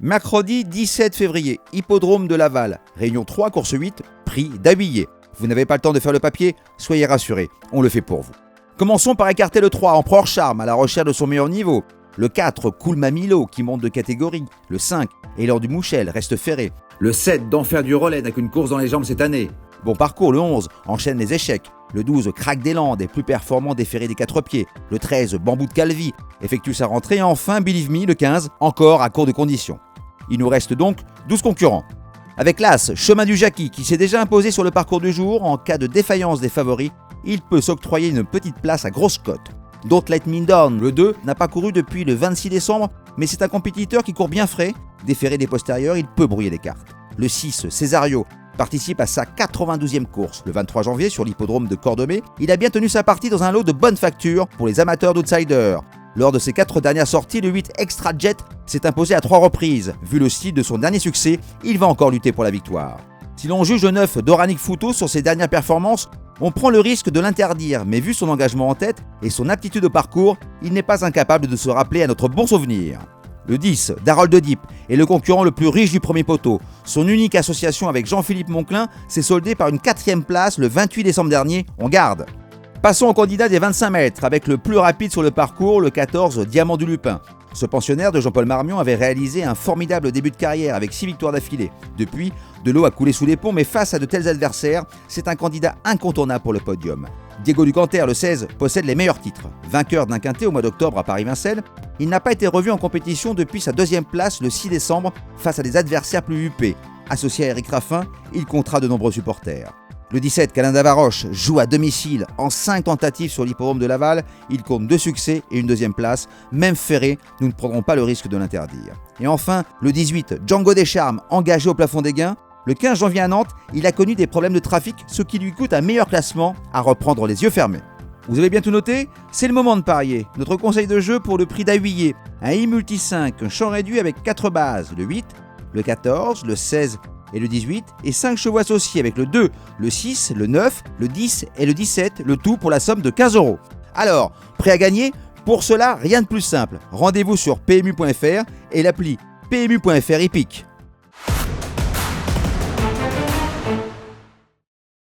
Mercredi 17 février, hippodrome de Laval, réunion 3, course 8, prix d'Abillet. Vous n'avez pas le temps de faire le papier? Soyez rassurés, on le fait pour vous. Commençons par écarter le 3, Empereur Charme, à la recherche de son meilleur niveau. Le 4, Cool Mamilo, qui monte de catégorie. Le 5, Élan du Mouchel, reste ferré. Le 7, d'Enfer du Rollet, n'a qu'une course dans les jambes cette année. Bon parcours, le 11, enchaîne les échecs. Le 12, Crack des Landes, est plus performant des ferrés des 4 pieds. Le 13, Bambou de Calvi, effectue sa rentrée. Et enfin, Believe Me, le 15, encore à court de conditions. Il nous reste donc 12 concurrents. Avec l'As, Chemin du Jackie, qui s'est déjà imposé sur le parcours du jour, en cas de défaillance des favoris, il peut s'octroyer une petite place à grosse cote. Don't Let Me Down, le 2, n'a pas couru depuis le 26 décembre, mais c'est un compétiteur qui court bien frais. Déféré des postérieurs, il peut brouiller les cartes. Le 6, Césario, participe à sa 92e course. Le 23 janvier, sur l'hippodrome de Cordemais, il a bien tenu sa partie dans un lot de bonne facture pour les amateurs d'outsiders. Lors de ses 4 dernières sorties, le 8 Extra Jet s'est imposé à 3 reprises. Vu le style de son dernier succès, il va encore lutter pour la victoire. Si l'on juge le 9 Doranic Fouto sur ses dernières performances, on prend le risque de l'interdire, mais vu son engagement en tête et son aptitude au parcours, il n'est pas incapable de se rappeler à notre bon souvenir. Le 10, Darold de Deep, est le concurrent le plus riche du premier poteau. Son unique association avec Jean-Philippe Monclin s'est soldée par une 4e place le 28 décembre dernier. On garde. Passons au candidat des 25 mètres, avec le plus rapide sur le parcours, le 14 Diamant du Lupin. Ce pensionnaire de Jean-Paul Marmion avait réalisé un formidable début de carrière avec 6 victoires d'affilée. Depuis, de l'eau a coulé sous les ponts, mais face à de tels adversaires, c'est un candidat incontournable pour le podium. Diego Ducanter, le 16, possède les meilleurs titres. Vainqueur d'un quintet au mois d'octobre à Paris-Vincennes, il n'a pas été revu en compétition depuis sa 2e place le 6 décembre face à des adversaires plus huppés. Associé à Eric Raffin, il comptera de nombreux supporters. Le 17, Calin Davaroche, joue à domicile en 5 tentatives sur l'hippodrome de Laval. Il compte 2 succès et une 2e place. Même ferré, nous ne prendrons pas le risque de l'interdire. Et enfin, le 18, Django Descharmes, engagé au plafond des gains. Le 15 janvier à Nantes, il a connu des problèmes de trafic, ce qui lui coûte un meilleur classement à reprendre les yeux fermés. Vous avez bien tout noté? C'est le moment de parier. Notre conseil de jeu pour le prix d'Abillet. Un I-Multi 5, un champ réduit avec 4 bases. Le 8, le 14, le 16 et le 18, et 5 chevaux associés avec le 2, le 6, le 9, le 10 et le 17, le tout pour la somme de 15 €. Alors, prêt à gagner? Pour cela, rien de plus simple. Rendez-vous sur PMU.fr et l'appli PMU.fr Hippique.